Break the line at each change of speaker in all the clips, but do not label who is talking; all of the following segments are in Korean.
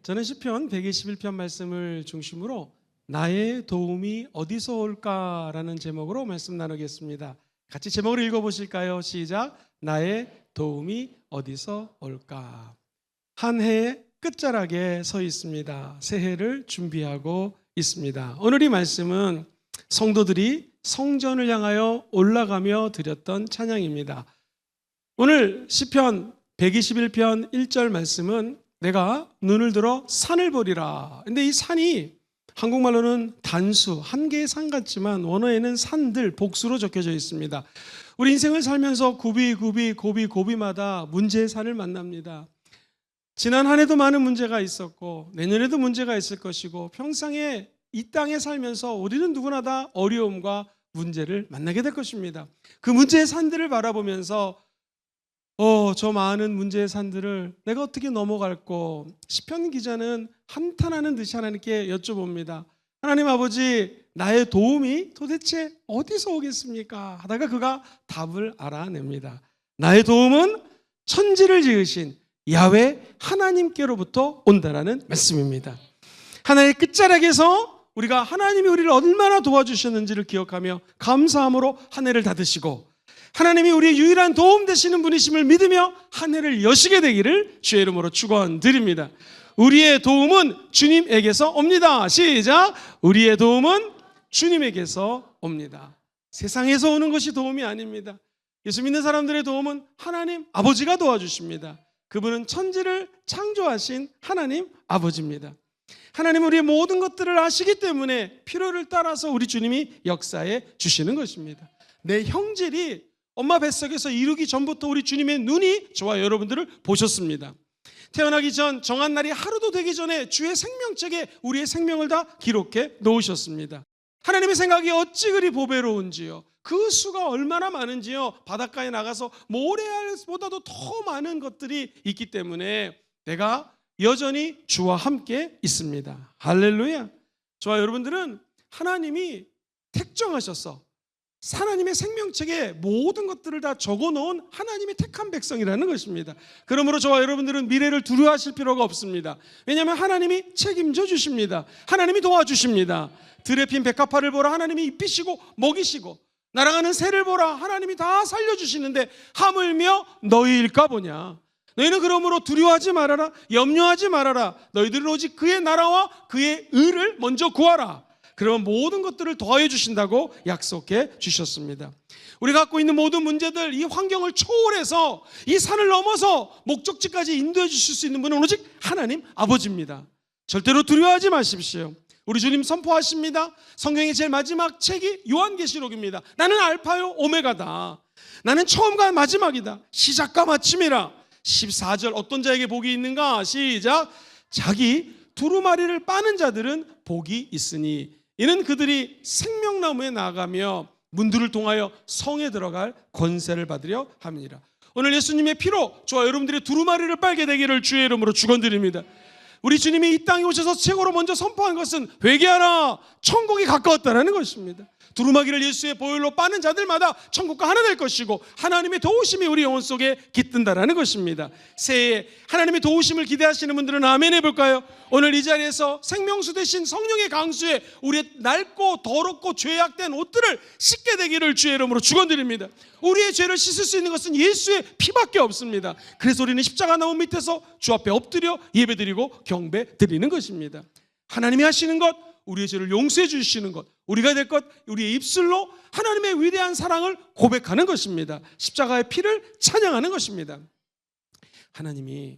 저는 시편 121편 말씀을 중심으로 나의 도움이 어디서 올까라는 제목으로 말씀 나누겠습니다. 같이 제목을 읽어보실까요? 시작. 나의 도움이 어디서 올까. 한 해의 끝자락에 서 있습니다. 새해를 준비하고 있습니다. 오늘 이 말씀은 성도들이 성전을 향하여 올라가며 드렸던 찬양입니다. 오늘 시편 121편 1절 말씀은 내가 눈을 들어 산을 보리라. 근데 이 산이 한국말로는 단수, 한 개의 산 같지만 원어에는 산들, 복수로 적혀져 있습니다. 우리 인생을 살면서 고비마다 문제의 산을 만납니다. 지난 한 해도 많은 문제가 있었고 내년에도 문제가 있을 것이고 평생에 이 땅에 살면서 우리는 누구나 다 어려움과 문제를 만나게 될 것입니다. 그 문제의 산들을 바라보면서 저 많은 문제의 산들을 내가 어떻게 넘어갈고, 시편 기자는 한탄하는 듯이 하나님께 여쭤봅니다. 하나님 아버지, 나의 도움이 도대체 어디서 오겠습니까? 하다가 그가 답을 알아냅니다. 나의 도움은 천지를 지으신 야훼 하나님께로부터 온다라는 말씀입니다. 하나의 끝자락에서 우리가 하나님이 우리를 얼마나 도와주셨는지를 기억하며 감사함으로 한 해를 닫으시고, 하나님이 우리의 유일한 도움 되시는 분이심을 믿으며 한 해를 여시게 되기를 주의 이름으로 축원드립니다. 우리의 도움은 주님에게서 옵니다. 시작. 우리의 도움은 주님에게서 옵니다. 세상에서 오는 것이 도움이 아닙니다. 예수 믿는 사람들의 도움은 하나님 아버지가 도와주십니다. 그분은 천지를 창조하신 하나님 아버지입니다. 하나님은 우리의 모든 것들을 아시기 때문에 필요를 따라서 우리 주님이 역사해 주시는 것입니다. 내 형질이 엄마 뱃속에서 이루기 전부터 우리 주님의 눈이 저와 여러분들을 보셨습니다. 태어나기 전 정한 날이 하루도 되기 전에 주의 생명책에 우리의 생명을 다 기록해 놓으셨습니다. 하나님의 생각이 어찌 그리 보배로운지요, 그 수가 얼마나 많은지요, 바닷가에 나가서 모래알보다도 더 많은 것들이 있기 때문에 내가 여전히 주와 함께 있습니다. 할렐루야. 저와 여러분들은 하나님이 택정하셔서 하나님의 생명책에 모든 것들을 다 적어놓은 하나님의 택한 백성이라는 것입니다. 그러므로 저와 여러분들은 미래를 두려워하실 필요가 없습니다. 왜냐하면 하나님이 책임져 주십니다. 하나님이 도와주십니다. 들에 핀 백합화를 보라, 하나님이 입히시고 먹이시고, 날아가는 새를 보라, 하나님이 다 살려주시는데 하물며 너희일까 보냐. 너희는 그러므로 두려워하지 말아라, 염려하지 말아라. 너희들은 오직 그의 나라와 그의 의를 먼저 구하라. 그러면 모든 것들을 더해 주신다고 약속해 주셨습니다. 우리가 갖고 있는 모든 문제들, 이 환경을 초월해서 이 산을 넘어서 목적지까지 인도해 주실 수 있는 분은 오직 하나님 아버지입니다. 절대로 두려워하지 마십시오. 우리 주님 선포하십니다. 성경의 제일 마지막 책이 요한계시록입니다. 나는 알파요 오메가다. 나는 처음과 마지막이다. 시작과 마침이라. 14절 어떤 자에게 복이 있는가? 시작. 자기 두루마리를 빠는 자들은 복이 있으니 이는 그들이 생명나무에 나아가며 문들을 통하여 성에 들어갈 권세를 받으려 함이니라. 오늘 예수님의 피로 저와 여러분들의 두루마리를 빨게 되기를 주의 이름으로 축원드립니다. 우리 주님이 이 땅에 오셔서 최고로 먼저 선포한 것은 회개하라, 천국이 가까웠다는 것입니다. 두루마기를 예수의 보혈로 빠는 자들마다 천국과 하나 될 것이고 하나님의 도우심이 우리 영혼 속에 깃든다는 것입니다. 새해 하나님의 도우심을 기대하시는 분들은 아멘 해볼까요? 오늘 이 자리에서 생명수 되신 성령의 강수에 우리의 낡고 더럽고 죄악된 옷들을 씻게 되기를 주의 이름으로 축원드립니다. 우리의 죄를 씻을 수 있는 것은 예수의 피밖에 없습니다. 그래서 우리는 십자가 나무 밑에서 주 앞에 엎드려 예배드리고 경배드리는 것입니다. 하나님이 하시는 것, 우리의 죄를 용서해 주시는 것, 우리가 될 것, 우리의 입술로 하나님의 위대한 사랑을 고백하는 것입니다. 십자가의 피를 찬양하는 것입니다. 하나님이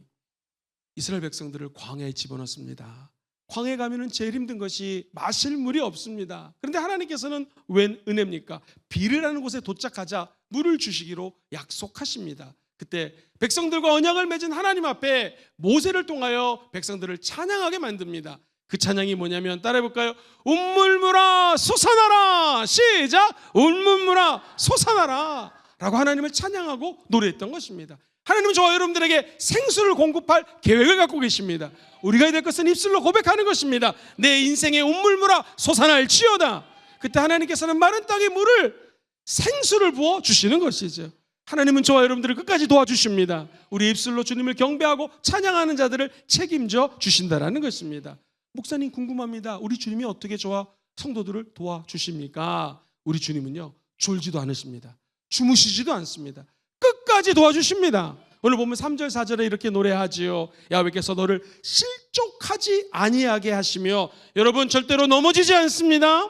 이스라엘 백성들을 광야에 집어넣습니다. 광야에 가면은 제일 힘든 것이 마실 물이 없습니다. 그런데 하나님께서는 웬 은혜입니까? 비르라는 곳에 도착하자 물을 주시기로 약속하십니다. 그때 백성들과 언약을 맺은 하나님 앞에 모세를 통하여 백성들을 찬양하게 만듭니다. 그 찬양이 뭐냐면 따라해볼까요? 운물물아 솟아나라. 시작. 운물물아 솟아나라 라고 하나님을 찬양하고 노래했던 것입니다. 하나님은 저와 여러분들에게 생수를 공급할 계획을 갖고 계십니다. 우리가 해야 될 것은 입술로 고백하는 것입니다. 내 인생의 운물물아 솟아날지어다. 그때 하나님께서는 마른 땅에 물을, 생수를 부어 주시는 것이죠. 하나님은 저와 여러분들을 끝까지 도와주십니다. 우리 입술로 주님을 경배하고 찬양하는 자들을 책임져 주신다라는 것입니다. 목사님 궁금합니다. 우리 주님이 어떻게 저와 성도들을 도와주십니까? 우리 주님은요, 졸지도 않으십니다. 주무시지도 않습니다. 끝까지 도와주십니다. 오늘 보면 3절 4절에 이렇게 노래하지요. 야훼께서 너를 실족하지 아니하게 하시며, 여러분 절대로 넘어지지 않습니다.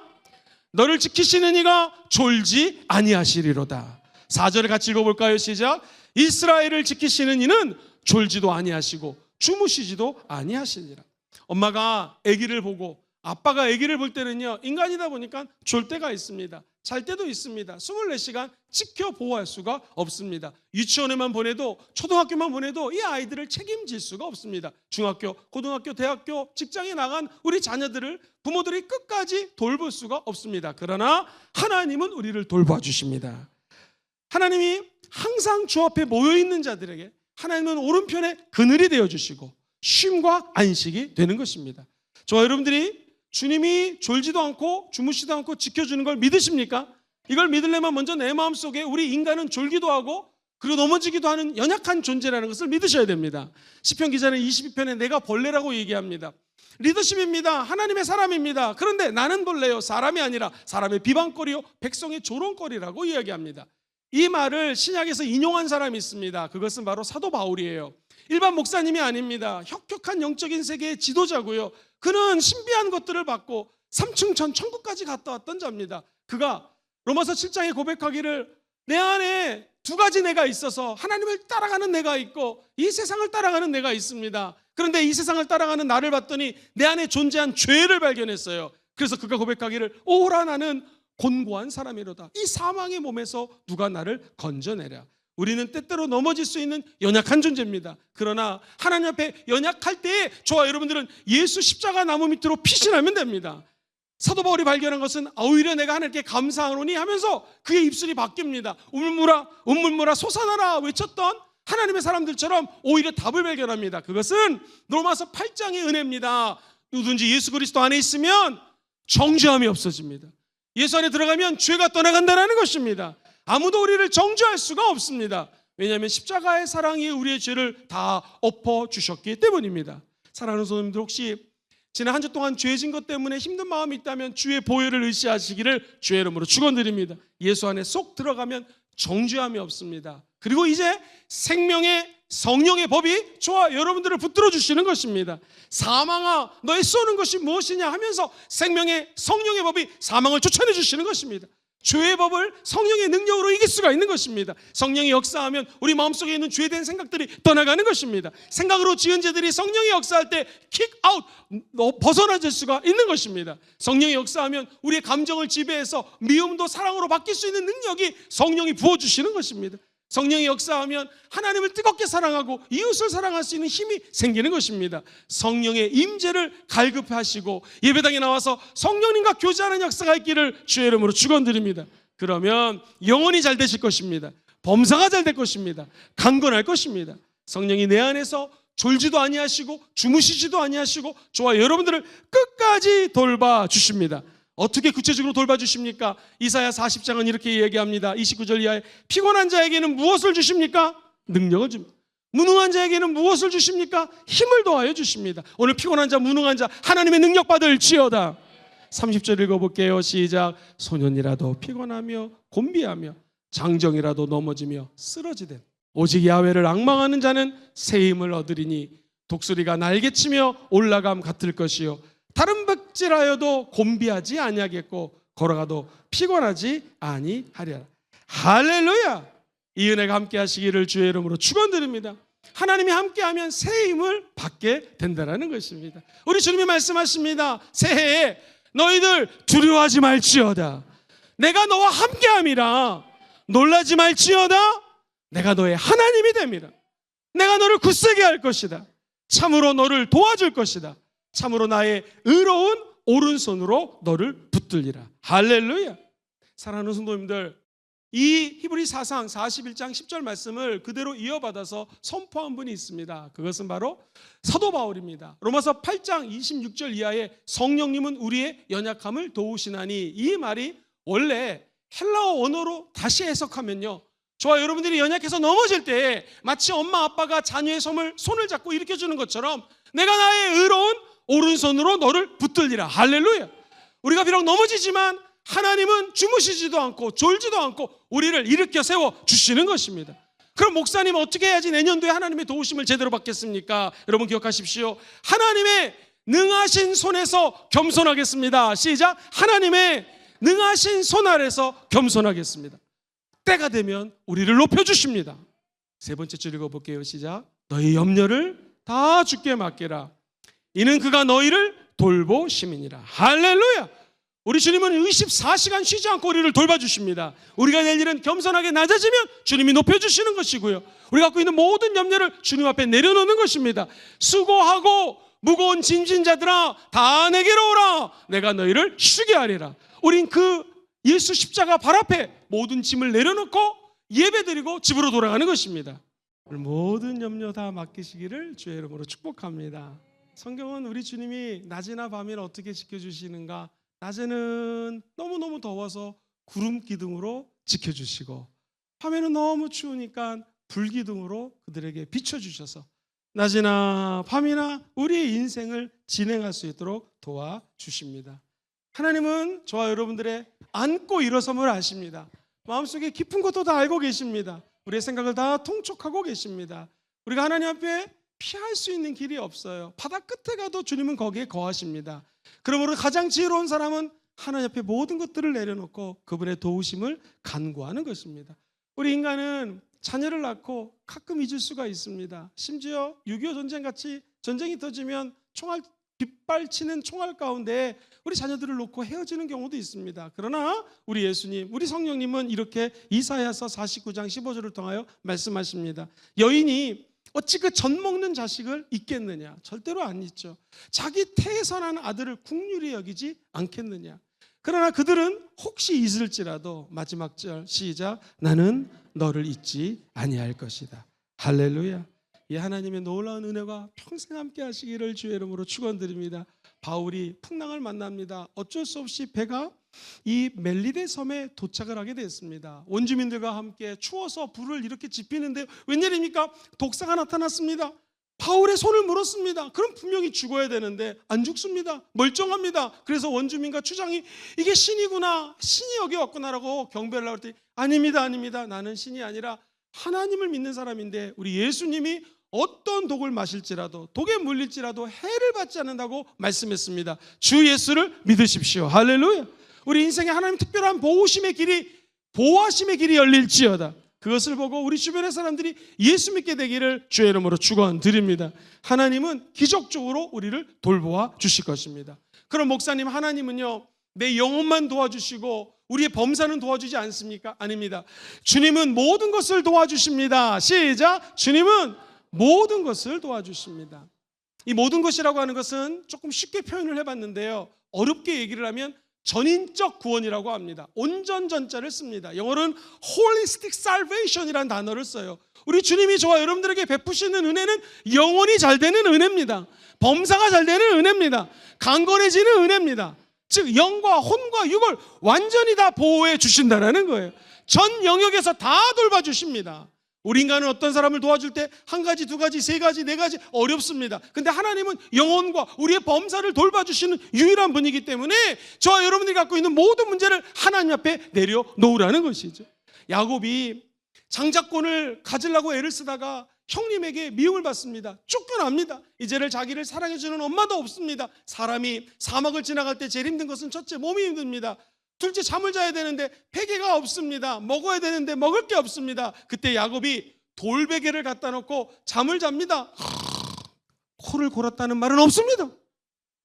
너를 지키시는 이가 졸지 아니하시리로다. 4절을 같이 읽어볼까요? 시작. 이스라엘을 지키시는 이는 졸지도 아니하시고 주무시지도 아니하시니라. 엄마가 아기를 보고 아빠가 아기를 볼 때는요, 인간이다 보니까 졸 때가 있습니다. 잘 때도 있습니다. 24시간 지켜보호할 수가 없습니다. 유치원에만 보내도, 초등학교만 보내도 이 아이들을 책임질 수가 없습니다. 중학교, 고등학교, 대학교, 직장에 나간 우리 자녀들을 부모들이 끝까지 돌볼 수가 없습니다. 그러나 하나님은 우리를 돌봐주십니다. 하나님이 항상 주 앞에 모여있는 자들에게 하나님은 오른편에 그늘이 되어주시고 쉼과 안식이 되는 것입니다. 저와 여러분들이 주님이 졸지도 않고 주무시지도 않고 지켜주는 걸 믿으십니까? 이걸 믿으려면 먼저 내 마음속에 우리 인간은 졸기도 하고 그리고 넘어지기도 하는 연약한 존재라는 것을 믿으셔야 됩니다. 시편 기자는 22편에 내가 벌레라고 얘기합니다. 리더십입니다. 하나님의 사람입니다. 그런데 나는 벌레요, 사람이 아니라 사람의 비방거리요 백성의 조롱거리라고 이야기합니다. 이 말을 신약에서 인용한 사람이 있습니다. 그것은 바로 사도 바울이에요. 일반 목사님이 아닙니다. 혁혁한 영적인 세계의 지도자고요. 그는 신비한 것들을 받고 3층 전 천국까지 갔다 왔던 자입니다. 그가 로마서 7장에 고백하기를 내 안에 두 가지 내가 있어서 하나님을 따라가는 내가 있고 이 세상을 따라가는 내가 있습니다. 그런데 이 세상을 따라가는 나를 봤더니 내 안에 존재한 죄를 발견했어요. 그래서 그가 고백하기를 오라 나는 곤고한 사람이로다. 이 사망의 몸에서 누가 나를 건져내랴. 우리는 때때로 넘어질 수 있는 연약한 존재입니다. 그러나 하나님 앞에 연약할 때에 저와 여러분들은 예수 십자가 나무 밑으로 피신하면 됩니다. 사도 바울이 발견한 것은 오히려 내가 하나님께 감사하노니 하면서 그의 입술이 바뀝니다. 우물물아 솟아나라 외쳤던 하나님의 사람들처럼 오히려 답을 발견합니다. 그것은 로마서 8장의 은혜입니다. 누구든지 예수 그리스도 안에 있으면 정죄함이 없어집니다. 예수 안에 들어가면 죄가 떠나간다는 것입니다. 아무도 우리를 정죄할 수가 없습니다. 왜냐하면 십자가의 사랑이 우리의 죄를 다 엎어주셨기 때문입니다. 사랑하는 성도님들, 혹시 지난 한 주 동안 죄진 것 때문에 힘든 마음이 있다면 주의 보혈을 의지하시기를 주의 이름으로 축원드립니다. 예수 안에 쏙 들어가면 정죄함이 없습니다. 그리고 이제 생명의 성령의 법이 저와 여러분들을 붙들어 주시는 것입니다. 사망아 너의 쏘는 것이 무엇이냐 하면서 생명의 성령의 법이 사망을 쫓아내 주시는 것입니다. 죄의 법을 성령의 능력으로 이길 수가 있는 것입니다. 성령이 역사하면 우리 마음속에 있는 죄된 생각들이 떠나가는 것입니다. 생각으로 지은 죄들이 성령이 역사할 때 킥아웃, 벗어나질 수가 있는 것입니다. 성령이 역사하면 우리의 감정을 지배해서 미움도 사랑으로 바뀔 수 있는 능력이 성령이 부어주시는 것입니다. 성령이 역사하면 하나님을 뜨겁게 사랑하고 이웃을 사랑할 수 있는 힘이 생기는 것입니다. 성령의 임재를 갈급하시고 예배당에 나와서 성령님과 교제하는 역사가 있기를 주의 이름으로 축원드립니다. 그러면 영혼이 잘 되실 것입니다. 범사가 잘 될 것입니다. 강건할 것입니다. 성령이 내 안에서 졸지도 아니하시고 주무시지도 아니하시고 저와 여러분들을 끝까지 돌봐주십니다. 어떻게 구체적으로 돌봐주십니까? 이사야 40장은 이렇게 얘기합니다. 29절 이하에 피곤한 자에게는 무엇을 주십니까? 능력을 줍니다. 무능한 자에게는 무엇을 주십니까? 힘을 더하여 주십니다. 오늘 피곤한 자, 무능한 자 하나님의 능력 받을지어다. 30절 읽어볼게요. 시작. 소년이라도 피곤하며 곤비하며 장정이라도 넘어지며 쓰러지되 오직 야훼를 앙망하는 자는 새 힘을 얻으리니 독수리가 날개치며 올라감 같을 것이요 다른 백질하여도 곤비하지 아니하겠고 걸어가도 피곤하지 아니하리라. 할렐루야. 이 은혜가 함께 하시기를 주의 이름으로 축원드립니다. 하나님이 함께하면 새 힘을 받게 된다는 것입니다. 우리 주님이 말씀하십니다. 새해에 너희들 두려워하지 말지어다. 내가 너와 함께함이라. 놀라지 말지어다. 내가 너의 하나님이 됨이라. 내가 너를 굳세게 할 것이다. 참으로 너를 도와줄 것이다. 참으로 나의 의로운 오른손으로 너를 붙들리라. 할렐루야. 사랑하는 성도님들, 이 히브리 사상 41장 10절 말씀을 그대로 이어받아서 선포한 분이 있습니다. 그것은 바로 사도 바울입니다. 로마서 8장 26절 이하에 성령님은 우리의 연약함을 도우시나니, 이 말이 원래 헬라어 원어로 다시 해석하면요, 저와 여러분들이 연약해서 넘어질 때 마치 엄마 아빠가 자녀의 손을 잡고 일으켜주는 것처럼 내가 나의 의로운 오른손으로 너를 붙들리라. 할렐루야. 우리가 비록 넘어지지만 하나님은 주무시지도 않고 졸지도 않고 우리를 일으켜 세워 주시는 것입니다. 그럼 목사님 어떻게 해야지 내년도에 하나님의 도우심을 제대로 받겠습니까? 여러분 기억하십시오. 하나님의 능하신 손에서 겸손하겠습니다. 시작. 하나님의 능하신 손 아래서 겸손하겠습니다. 때가 되면 우리를 높여주십니다. 세 번째 줄 읽어볼게요. 시작. 너희 염려를 다 주께 맡기라. 이는 그가 너희를 돌보심이니라. 할렐루야. 우리 주님은 24시간 쉬지 않고 우리를 돌봐주십니다. 우리가 낼 일은 겸손하게 낮아지면 주님이 높여주시는 것이고요, 우리가 갖고 있는 모든 염려를 주님 앞에 내려놓는 것입니다. 수고하고 무거운 짐진 자들아 다 내게로 오라. 내가 너희를 쉬게 하리라. 우린 그 예수 십자가 발 앞에 모든 짐을 내려놓고 예배드리고 집으로 돌아가는 것입니다. 모든 염려 다 맡기시기를 주의 이름으로 축복합니다. 성경은 우리 주님이 낮이나 밤이나 어떻게 지켜주시는가, 낮에는 너무너무 더워서 구름 기둥으로 지켜주시고, 밤에는 너무 추우니까 불 기둥으로 그들에게 비춰주셔서 낮이나 밤이나 우리의 인생을 진행할 수 있도록 도와주십니다. 하나님은 저와 여러분들의 앉고 일어섬을 아십니다. 마음속에 깊은 것도 다 알고 계십니다. 우리의 생각을 다 통촉하고 계십니다. 우리가 하나님 앞에 피할 수 있는 길이 없어요. 바다 끝에 가도 주님은 거기에 거하십니다. 그러므로 가장 지혜로운 사람은 하나님 앞에 모든 것들을 내려놓고 그분의 도우심을 간구하는 것입니다. 우리 인간은 자녀를 낳고 가끔 잊을 수가 있습니다. 심지어 6.25 전쟁같이 전쟁이 터지면 총알 빗발치는 총알 가운데 우리 자녀들을 놓고 헤어지는 경우도 있습니다. 그러나 우리 예수님, 우리 성령님은 이렇게 이사야서 49장 15절을 통하여 말씀하십니다. 여인이 어찌 그 젖 먹는 자식을 잊겠느냐? 절대로 안 잊죠. 자기 태에서 난 아들을 국률이 여기지 않겠느냐? 그러나 그들은 혹시 잊을지라도 마지막 절 시작. 나는 너를 잊지 아니할 것이다. 할렐루야. 이 하나님의 놀라운 은혜가 평생 함께 하시기를 주의 이름으로 축원드립니다. 바울이 풍랑을 만납니다. 어쩔 수 없이 배가 이 멜리데 섬에 도착을 하게 됐습니다. 원주민들과 함께 추워서 불을 이렇게 지피는데 웬일입니까? 독사가 나타났습니다. 바울의 손을 물었습니다. 그럼 분명히 죽어야 되는데 안 죽습니다. 멀쩡합니다. 그래서 원주민과 추장이 이게 신이구나, 신이 여기 왔구나라고 경배를 하고 그랬더니 아닙니다, 아닙니다. 나는 신이 아니라 하나님을 믿는 사람인데 우리 예수님이 어떤 독을 마실지라도 독에 물릴지라도 해를 받지 않는다고 말씀했습니다. 주 예수를 믿으십시오. 할렐루야. 우리 인생에 하나님 특별한 보호심의 길이, 보호하심의 길이 열릴지어다. 그것을 보고 우리 주변의 사람들이 예수 믿게 되기를 주의 이름으로 축원드립니다. 하나님은 기적적으로 우리를 돌보아 주실 것입니다. 그럼 목사님, 하나님은요 내 영혼만 도와주시고 우리의 범사는 도와주지 않습니까? 아닙니다. 주님은 모든 것을 도와주십니다. 시작. 주님은 모든 것을 도와주십니다. 이 모든 것이라고 하는 것은 조금 쉽게 표현을 해봤는데요, 어렵게 얘기를 하면 전인적 구원이라고 합니다. 온전 전자를 씁니다. 영어로는 holistic salvation이라는 단어를 써요. 우리 주님이 저와 여러분들에게 베푸시는 은혜는 영혼이 잘 되는 은혜입니다. 범사가 잘 되는 은혜입니다. 강건해지는 은혜입니다. 즉 영과 혼과 육을 완전히 다 보호해 주신다는 거예요. 전 영역에서 다 돌봐주십니다. 우리 인간은 어떤 사람을 도와줄 때 한 가지, 두 가지, 세 가지, 네 가지 어렵습니다. 근데 하나님은 영혼과 우리의 범사를 돌봐주시는 유일한 분이기 때문에 저와 여러분들이 갖고 있는 모든 문제를 하나님 앞에 내려놓으라는 것이죠. 야곱이 장자권을 가지려고 애를 쓰다가 형님에게 미움을 받습니다. 쫓겨납니다. 이제를 자기를 사랑해주는 엄마도 없습니다. 사람이 사막을 지나갈 때 제일 힘든 것은 첫째 몸이 힘듭니다. 둘째 잠을 자야 되는데 베개가 없습니다. 먹어야 되는데 먹을 게 없습니다. 그때 야곱이 돌베개를 갖다 놓고 잠을 잡니다. 코를 골았다는 말은 없습니다.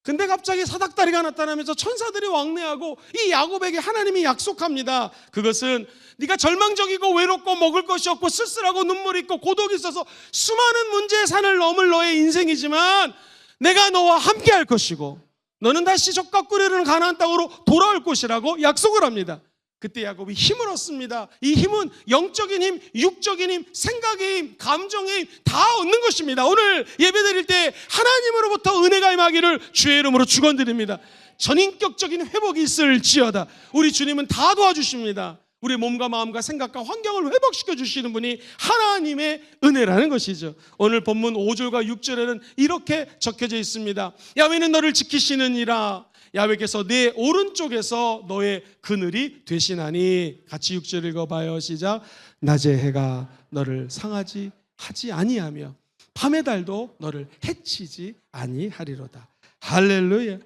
근데 갑자기 사닥다리가 나타나면서 천사들이 왕래하고 이 야곱에게 하나님이 약속합니다. 그것은 네가 절망적이고 외롭고 먹을 것이 없고 쓸쓸하고 눈물이 있고 고독이 있어서 수많은 문제의 산을 넘을 너의 인생이지만 내가 너와 함께 할 것이고 너는 다시 젖과 꿀이 흐르는 가나안 땅으로 돌아올 것이라고 약속을 합니다. 그때 야곱이 힘을 얻습니다. 이 힘은 영적인 힘, 육적인 힘, 생각의 힘, 감정의 힘 다 얻는 것입니다. 오늘 예배드릴 때 하나님으로부터 은혜가 임하기를 주의 이름으로 축원드립니다. 전인격적인 회복이 있을지어다. 우리 주님은 다 도와주십니다. 우리의 몸과 마음과 생각과 환경을 회복시켜 주시는 분이 하나님의 은혜라는 것이죠. 오늘 본문 5절과 6절에는 이렇게 적혀져 있습니다. 야훼는 너를 지키시느니라. 야훼께서 내 오른쪽에서 너의 그늘이 되시나니. 같이 6절 읽어봐요. 시작. 낮의 해가 너를 상하지 하지 아니하며 밤의 달도 너를 해치지 아니하리로다. 할렐루야.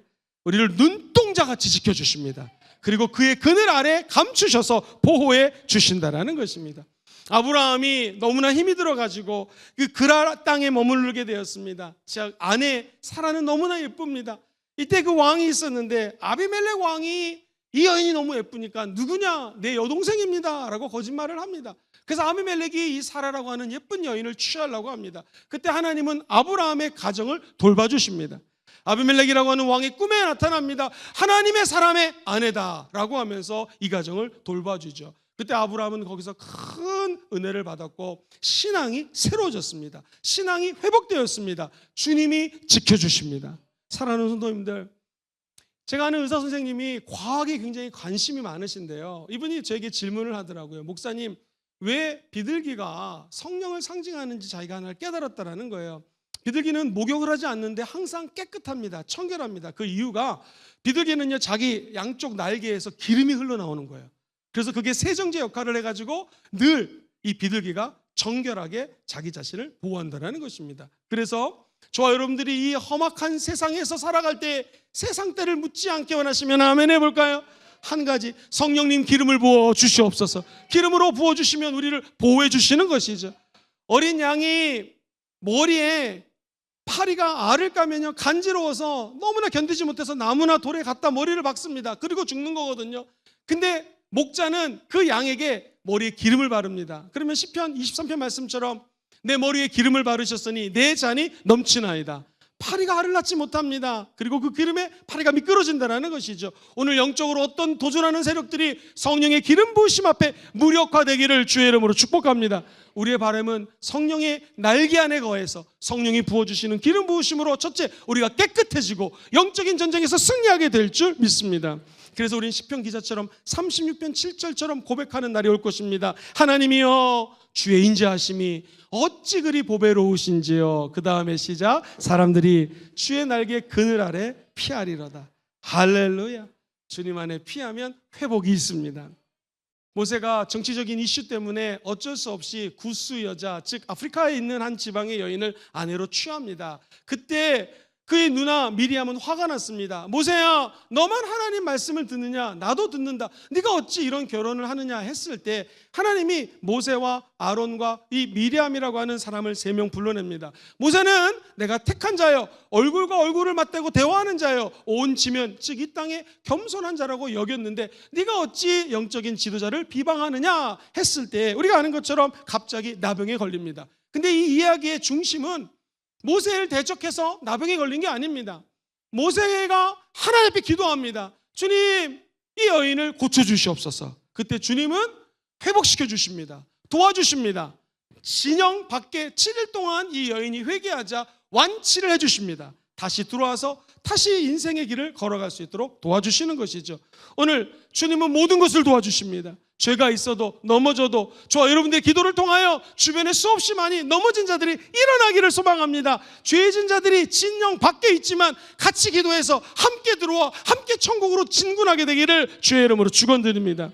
우리를 눈동자같이 지켜주십니다. 그리고 그의 그늘 아래 감추셔서 보호해 주신다라는 것입니다. 아브라함이 너무나 힘이 들어가지고 그 그랄 땅에 머무르게 되었습니다. 즉 아내 사라는 너무나 예쁩니다. 이때 그 왕이 있었는데 아비멜렉 왕이 이 여인이 너무 예쁘니까 누구냐? 내 여동생입니다 라고 거짓말을 합니다. 그래서 아비멜렉이 이 사라라고 하는 예쁜 여인을 취하려고 합니다. 그때 하나님은 아브라함의 가정을 돌봐주십니다. 아비멜렉이라고 하는 왕이 꿈에 나타납니다. 하나님의 사람의 아내다라고 하면서 이 가정을 돌봐주죠. 그때 아브라함은 거기서 큰 은혜를 받았고 신앙이 새로워졌습니다. 신앙이 회복되었습니다. 주님이 지켜주십니다. 사랑하는 성도님들, 제가 아는 의사 선생님이 과학에 굉장히 관심이 많으신데요. 이분이 저에게 질문을 하더라고요. 목사님, 왜 비둘기가 성령을 상징하는지 자기가 하나 깨달았다라는 거예요. 비둘기는 목욕을 하지 않는데 항상 깨끗합니다. 청결합니다. 그 이유가 비둘기는요, 자기 양쪽 날개에서 기름이 흘러나오는 거예요. 그래서 그게 세정제 역할을 해가지고 늘 이 비둘기가 정결하게 자기 자신을 보호한다는 것입니다. 그래서 저와 여러분들이 이 험악한 세상에서 살아갈 때 세상 때를 묻지 않게 원하시면 아멘 해볼까요? 한 가지, 성령님 기름을 부어 주시옵소서. 기름으로 부어 주시면 우리를 보호해 주시는 것이죠. 어린 양이 머리에 파리가 알을 까면요 간지러워서 너무나 견디지 못해서 나무나 돌에 갖다 머리를 박습니다. 그리고 죽는 거거든요. 근데 목자는 그 양에게 머리에 기름을 바릅니다. 그러면 시편 23편 말씀처럼 내 머리에 기름을 바르셨으니 내 잔이 넘치나이다. 파리가 알을 낳지 못합니다. 그리고 그 기름에 파리가 미끄러진다는 것이죠. 오늘 영적으로 어떤 도전하는 세력들이 성령의 기름 부으심 앞에 무력화되기를 주의 이름으로 축복합니다. 우리의 바람은 성령의 날개 안에 거해서 성령이 부어주시는 기름 부으심으로 첫째, 우리가 깨끗해지고 영적인 전쟁에서 승리하게 될 줄 믿습니다. 그래서 우리는 시편 기자처럼 36편 7절처럼 고백하는 날이 올 것입니다. 하나님이여, 주의 인자하심이 어찌 그리 보배로우신지요. 그 다음에 시작. 사람들이 주의 날개 그늘 아래 피하리로다. 할렐루야. 주님 안에 피하면 회복이 있습니다. 모세가 정치적인 이슈 때문에 어쩔 수 없이 구스 여자, 즉 아프리카에 있는 한 지방의 여인을 아내로 취합니다. 그때 그의 누나 미리암은 화가 났습니다. 모세야, 너만 하나님 말씀을 듣느냐? 나도 듣는다. 네가 어찌 이런 결혼을 하느냐 했을 때 하나님이 모세와 아론과 이 미리암이라고 하는 사람을 3명 불러냅니다. 모세는 내가 택한 자요, 얼굴과 얼굴을 맞대고 대화하는 자요, 온 지면 즉 이 땅에 겸손한 자라고 여겼는데 네가 어찌 영적인 지도자를 비방하느냐 했을 때 우리가 아는 것처럼 갑자기 나병에 걸립니다. 근데 이 이야기의 중심은 모세를 대적해서 나병에 걸린 게 아닙니다. 모세가 하나님 앞에 기도합니다. 주님, 이 여인을 고쳐주시옵소서. 그때 주님은 회복시켜 주십니다. 도와주십니다. 진영 밖에 7일 동안 이 여인이 회개하자 완치를 해주십니다. 다시 들어와서 다시 인생의 길을 걸어갈 수 있도록 도와주시는 것이죠. 오늘 주님은 모든 것을 도와주십니다. 죄가 있어도 넘어져도 저와 여러분들의 기도를 통하여 주변에 수없이 많이 넘어진 자들이 일어나기를 소망합니다. 죄진 자들이 진영 밖에 있지만 같이 기도해서 함께 들어와 함께 천국으로 진군하게 되기를 주의 이름으로 축원드립니다.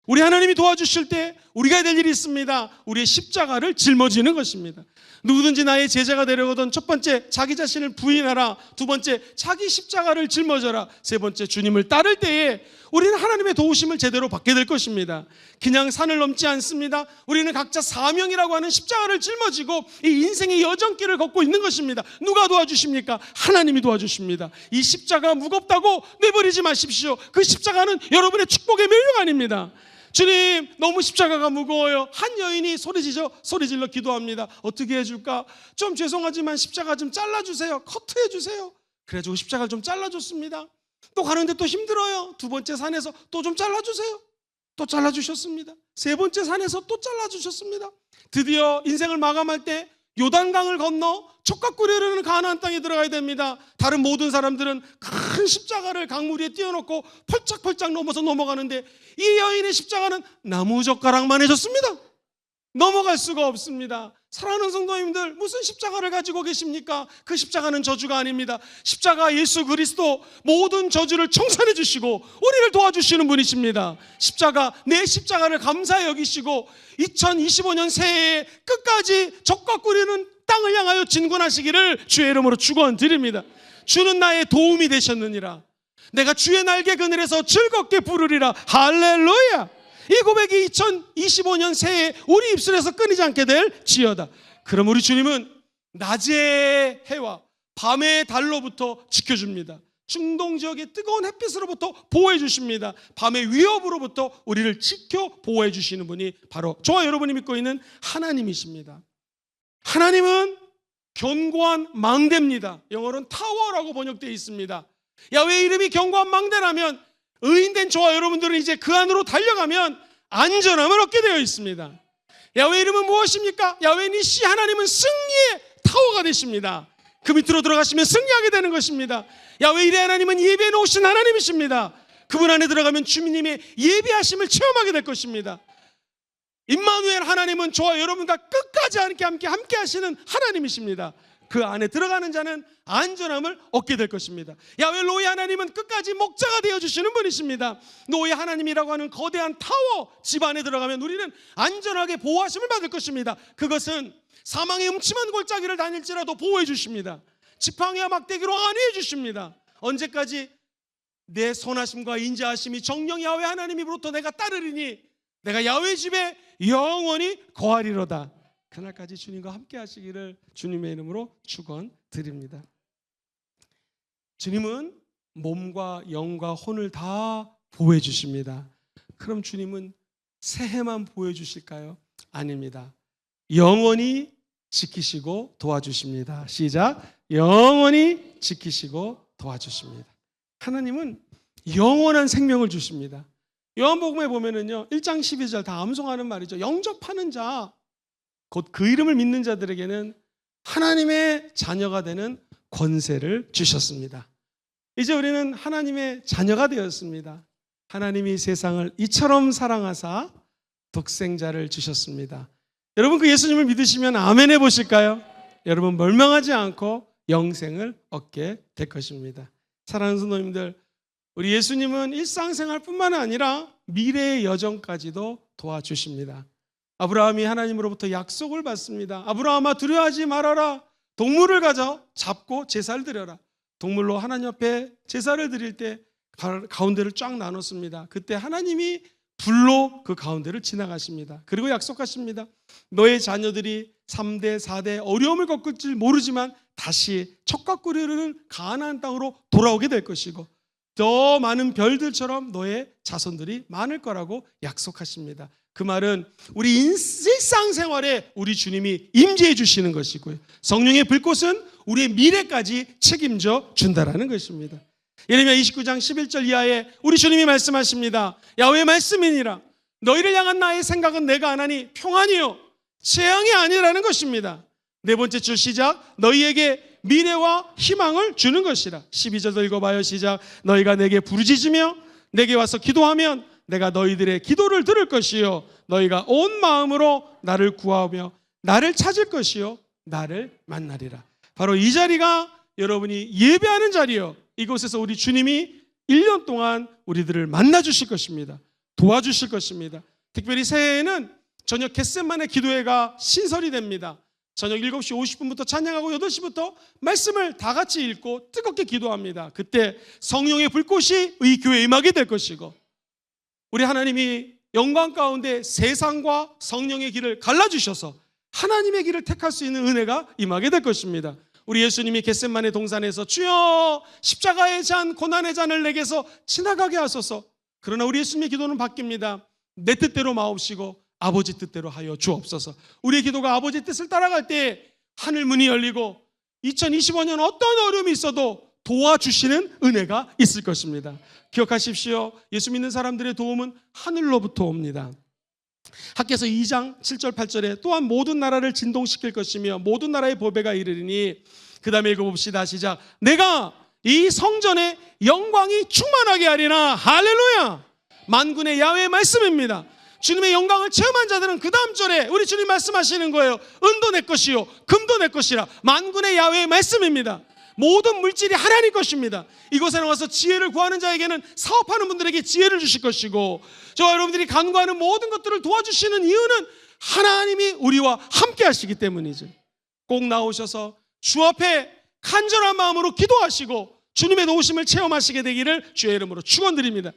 우리 하나님이 도와주실 때 우리가 해야 될 일이 있습니다. 우리의 십자가를 짊어지는 것입니다. 누구든지 나의 제자가 되려거든 첫 번째, 자기 자신을 부인하라. 두 번째, 자기 십자가를 짊어져라. 세 번째, 주님을 따를 때에 우리는 하나님의 도우심을 제대로 받게 될 것입니다. 그냥 산을 넘지 않습니다. 우리는 각자 사명이라고 하는 십자가를 짊어지고 이 인생의 여정길을 걷고 있는 것입니다. 누가 도와주십니까? 하나님이 도와주십니다. 이 십자가 무겁다고 내버리지 마십시오. 그 십자가는 여러분의 축복의 명령아닙니다. 주님, 너무 십자가가 무거워요. 한 여인이 소리질러 기도합니다. 어떻게 해줄까? 좀 죄송하지만 십자가 좀 잘라주세요. 커트해주세요. 그래가지고 십자가를 좀 잘라줬습니다. 또 가는데 또 힘들어요. 두 번째 산에서 또 좀 잘라주세요. 또 잘라주셨습니다. 세 번째 산에서 또 잘라주셨습니다. 드디어 인생을 마감할 때 요단강을 건너 촉각굴에 이르는 가나안 땅에 들어가야 됩니다. 다른 모든 사람들은 큰 십자가를 강물 위에 띄워놓고 펄짝펄짝 넘어서 넘어가는데 이 여인의 십자가는 나무젓가락만 해줬습니다. 넘어갈 수가 없습니다. 사랑하는 성도님들, 무슨 십자가를 가지고 계십니까? 그 십자가는 저주가 아닙니다. 십자가 예수 그리스도 모든 저주를 청산해 주시고 우리를 도와주시는 분이십니다. 십자가, 내 십자가를 감사히 여기시고 2025년 새해에 끝까지 적과 꾸리는 땅을 향하여 진군하시기를 주의 이름으로 축원드립니다. 주는 나의 도움이 되셨느니라. 내가 주의 날개 그늘에서 즐겁게 부르리라. 할렐루야. 이 고백이 2025년 새해 우리 입술에서 끊이지 않게 될 지어다. 그럼 우리 주님은 낮의 해와 밤의 달로부터 지켜줍니다. 중동 지역의 뜨거운 햇빛으로부터 보호해 주십니다. 밤의 위협으로부터 우리를 지켜 보호해 주시는 분이 바로 저와 여러분이 믿고 있는 하나님이십니다. 하나님은 견고한 망대입니다. 영어로는 타워라고 번역되어 있습니다. 야훼의 이름이 견고한 망대라면 의인된 저와 여러분들은 이제 그 안으로 달려가면 안전함을 얻게 되어 있습니다. 야훼의 이름은 무엇입니까? 야훼 니시, 하나님은 승리의 타워가 되십니다. 그 밑으로 들어가시면 승리하게 되는 것입니다. 야훼 이레 하나님은 예배해 놓으신 하나님이십니다. 그분 안에 들어가면 주님의 예배하심을 체험하게 될 것입니다. 임마누엘 하나님은 저와 여러분과 끝까지 함께 하시는 하나님이십니다. 그 안에 들어가는 자는 안전함을 얻게 될 것입니다. 야훼 로히 하나님은 끝까지 목자가 되어주시는 분이십니다. 노예 하나님이라고 하는 거대한 타워 집 안에 들어가면 우리는 안전하게 보호하심을 받을 것입니다. 그것은 사망의 음침한 골짜기를 다닐지라도 보호해 주십니다. 지팡이와 막대기로 안위해 주십니다. 언제까지? 내 선하심과 인자하심이 정령 야훼 하나님으로부터 내가 따르리니 내가 야훼 집에 영원히 거하리로다. 그날까지 주님과 함께 하시기를 주님의 이름으로 축원드립니다. 주님은 몸과 영과 혼을 다 보호해 주십니다. 그럼 주님은 새해만 보호해 주실까요? 아닙니다. 영원히 지키시고 도와주십니다. 시작. 영원히 지키시고 도와주십니다. 하나님은 영원한 생명을 주십니다. 요한복음에 보면은요 1장 12절 다 암송하는 말이죠. 영접하는 자, 곧 그 이름을 믿는 자들에게는 하나님의 자녀가 되는 권세를 주셨습니다. 이제 우리는 하나님의 자녀가 되었습니다. 하나님이 세상을 이처럼 사랑하사 독생자를 주셨습니다. 여러분 그 예수님을 믿으시면 아멘 해보실까요? 여러분 멸망하지 않고 영생을 얻게 될 것입니다. 사랑하는 성도님들, 우리 예수님은 일상생활뿐만 아니라 미래의 여정까지도 도와주십니다. 아브라함이 하나님으로부터 약속을 받습니다. 아브라함아 두려워하지 말아라. 동물을 가져 잡고 제사를 드려라. 동물로 하나님 앞에 제사를 드릴 때 가운데를 쫙 나눴습니다. 그때 하나님이 불로 그 가운데를 지나가십니다. 그리고 약속하십니다. 너의 자녀들이 3대 4대 어려움을 겪을 줄 모르지만 다시 척각구리 흐르는 가나안 땅으로 돌아오게 될 것이고 더 많은 별들처럼 너의 자손들이 많을 거라고 약속하십니다. 그 말은 우리 일상생활에 우리 주님이 임재해 주시는 것이고요. 성령의 불꽃은 우리의 미래까지 책임져 준다라는 것입니다. 예레미야 29장 11절 이하에 우리 주님이 말씀하십니다. 야훼의 말씀이니라. 너희를 향한 나의 생각은 내가 안 하니 평안이요 재앙이 아니라는 것입니다. 네 번째 줄 시작. 너희에게 미래와 희망을 주는 것이라. 12절도 읽어봐요. 시작. 너희가 내게 부르짖으며 내게 와서 기도하면 내가 너희들의 기도를 들을 것이요 너희가 온 마음으로 나를 구하며 나를 찾을 것이요 나를 만나리라. 바로 이 자리가 여러분이 예배하는 자리요, 이곳에서 우리 주님이 1년 동안 우리들을 만나 주실 것입니다. 도와주실 것입니다. 특별히 새해에는 저녁 겟셋만의 기도회가 신설이 됩니다. 저녁 7시 50분부터 찬양하고 8시부터 말씀을 다 같이 읽고 뜨겁게 기도합니다. 그때 성령의 불꽃이 이 교회에 임하게 될 것이고 우리 하나님이 영광 가운데 세상과 성령의 길을 갈라주셔서 하나님의 길을 택할 수 있는 은혜가 임하게 될 것입니다. 우리 예수님이 겟셋마네 동산에서 주여 십자가의 잔 고난의 잔을 내게서 지나가게 하소서. 그러나 우리 예수님의 기도는 바뀝니다. 내 뜻대로 마옵시고 아버지 뜻대로 하여 주옵소서. 우리의 기도가 아버지 뜻을 따라갈 때 하늘 문이 열리고 2025년 어떤 어려움이 있어도 도와주시는 은혜가 있을 것입니다. 기억하십시오. 예수 믿는 사람들의 도움은 하늘로부터 옵니다. 학개서 2장 7절 8절에 또한 모든 나라를 진동시킬 것이며 모든 나라의 보배가 이르리니, 그 다음에 읽어봅시다. 시작. 내가 이 성전에 영광이 충만하게 하리라. 할렐루야. 만군의 야훼의 말씀입니다. 주님의 영광을 체험한 자들은 그 다음 절에 우리 주님 말씀하시는 거예요. 은도 내 것이요 금도 내 것이라. 만군의 야훼의 말씀입니다. 모든 물질이 하나님 것입니다. 이곳에 나와서 지혜를 구하는 자에게는 사업하는 분들에게 지혜를 주실 것이고, 저와 여러분들이 간구하는 모든 것들을 도와주시는 이유는 하나님이 우리와 함께 하시기 때문이죠. 꼭 나오셔서 주 앞에 간절한 마음으로 기도하시고 주님의 도우심을 체험하시게 되기를 주의 이름으로 축원드립니다.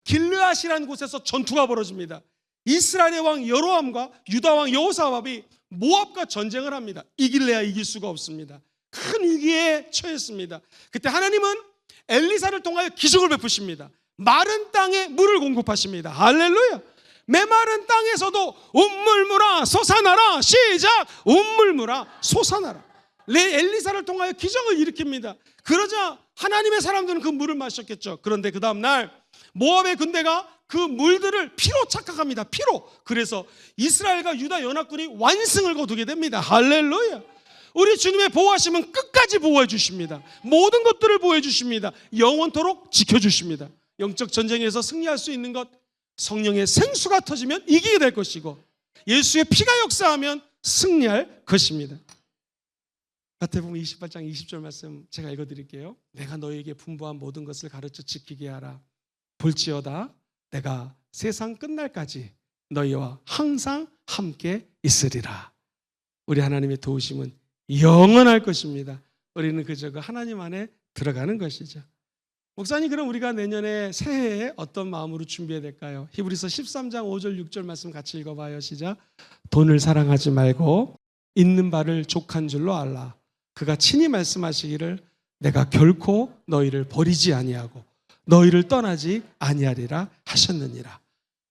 길르앗이라는 곳에서 전투가 벌어집니다. 이스라엘의 왕 여로암과 유다 왕 여호사밧이 모압과 전쟁을 합니다. 이길래야 이길 수가 없습니다. 큰 위기에 처했습니다. 그때 하나님은 엘리사를 통하여 기적을 베푸십니다. 마른 땅에 물을 공급하십니다. 할렐루야. 메마른 땅에서도 운물무라 솟아나라. 시작. 운물무라 솟아나라. 엘리사를 통하여 기적을 일으킵니다. 그러자 하나님의 사람들은 그 물을 마셨겠죠. 그런데 그 다음 날 모압의 군대가 그 물들을 피로 착각합니다. 피로. 그래서 이스라엘과 유다 연합군이 완승을 거두게 됩니다. 할렐루야. 우리 주님의 보호하심은 끝까지 보호해 주십니다. 모든 것들을 보호해 주십니다. 영원토록 지켜주십니다. 영적 전쟁에서 승리할 수 있는 것, 성령의 생수가 터지면 이기게 될 것이고, 예수의 피가 역사하면 승리할 것입니다. 마태복음 28장 20절 말씀 제가 읽어드릴게요. 내가 너에게 분부한 모든 것을 가르쳐 지키게 하라. 볼지어다 내가 세상 끝날까지 너희와 항상 함께 있으리라. 우리 하나님의 도우심은 영원할 것입니다. 우리는 그저 그 하나님 안에 들어가는 것이죠. 목사님, 그럼 우리가 내년에 새해에 어떤 마음으로 준비해야 될까요? 히브리서 13장 5절 6절 말씀 같이 읽어봐요. 시작. 돈을 사랑하지 말고 있는 바를 족한 줄로 알라. 그가 친히 말씀하시기를 내가 결코 너희를 버리지 아니하고 너희를 떠나지 아니하리라 하셨느니라.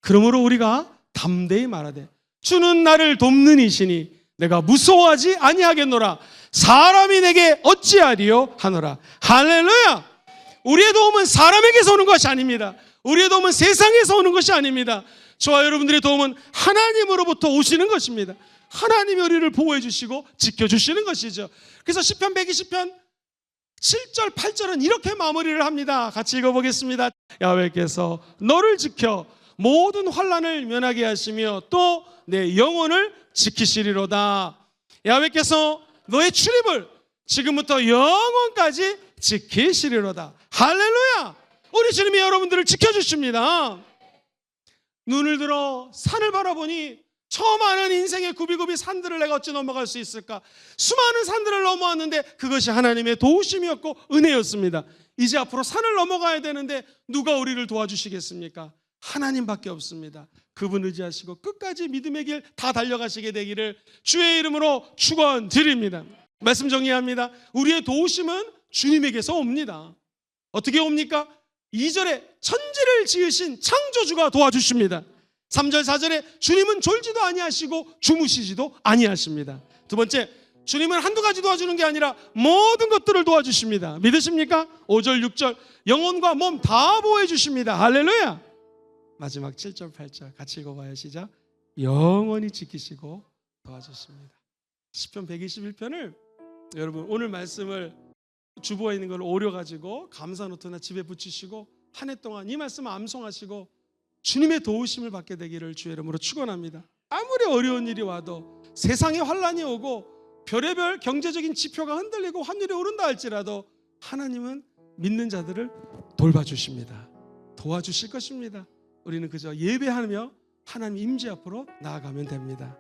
그러므로 우리가 담대히 말하되 주는 나를 돕는 이시니 내가 무서워하지 아니하겠노라. 사람이 내게 어찌하리요 하노라. 할렐루야. 우리의 도움은 사람에게서 오는 것이 아닙니다. 우리의 도움은 세상에서 오는 것이 아닙니다. 저와 여러분들의 도움은 하나님으로부터 오시는 것입니다. 하나님이 우리를 보호해 주시고 지켜주시는 것이죠. 그래서 시편 120편 7절 8절은 이렇게 마무리를 합니다. 같이 읽어보겠습니다. 야훼께서 너를 지켜 모든 환난을 면하게 하시며 또 내 영혼을 지키시리로다. 야훼께서 너의 출입을 지금부터 영원까지 지키시리로다. 할렐루야. 우리 주님이 여러분들을 지켜주십니다. 눈을 들어 산을 바라보니 처음 아는 인생의 굽이굽이 산들을 내가 어찌 넘어갈 수 있을까? 수많은 산들을 넘어왔는데 그것이 하나님의 도우심이었고 은혜였습니다. 이제 앞으로 산을 넘어가야 되는데 누가 우리를 도와주시겠습니까? 하나님밖에 없습니다. 그분 의지하시고 끝까지 믿음의 길 다 달려가시게 되기를 주의 이름으로 축원드립니다. 말씀 정리합니다. 우리의 도우심은 주님에게서 옵니다. 어떻게 옵니까? 2절에 천지를 지으신 창조주가 도와주십니다. 3절 4절에 주님은 졸지도 아니하시고 주무시지도 아니하십니다. 두 번째, 주님은 한두 가지 도와주는 게 아니라 모든 것들을 도와주십니다. 믿으십니까? 5절 6절 영혼과 몸 다 보호해 주십니다. 할렐루야. 마지막 7절 8절 같이 읽어봐요. 시작. 영원히 지키시고 도와주십니다. 시편 121편을 여러분 오늘 말씀을 주부가 있는 걸 오려가지고 감사노트나 집에 붙이시고 한 해 동안 이 말씀을 암송하시고 주님의 도우심을 받게 되기를 주의 이름으로 축원합니다. 아무리 어려운 일이 와도 세상에 환난이 오고 별의별 경제적인 지표가 흔들리고 환율이 오른다 할지라도 하나님은 믿는 자들을 돌봐주십니다. 도와주실 것입니다. 우리는 그저 예배하며 하나님 임재 앞으로 나아가면 됩니다.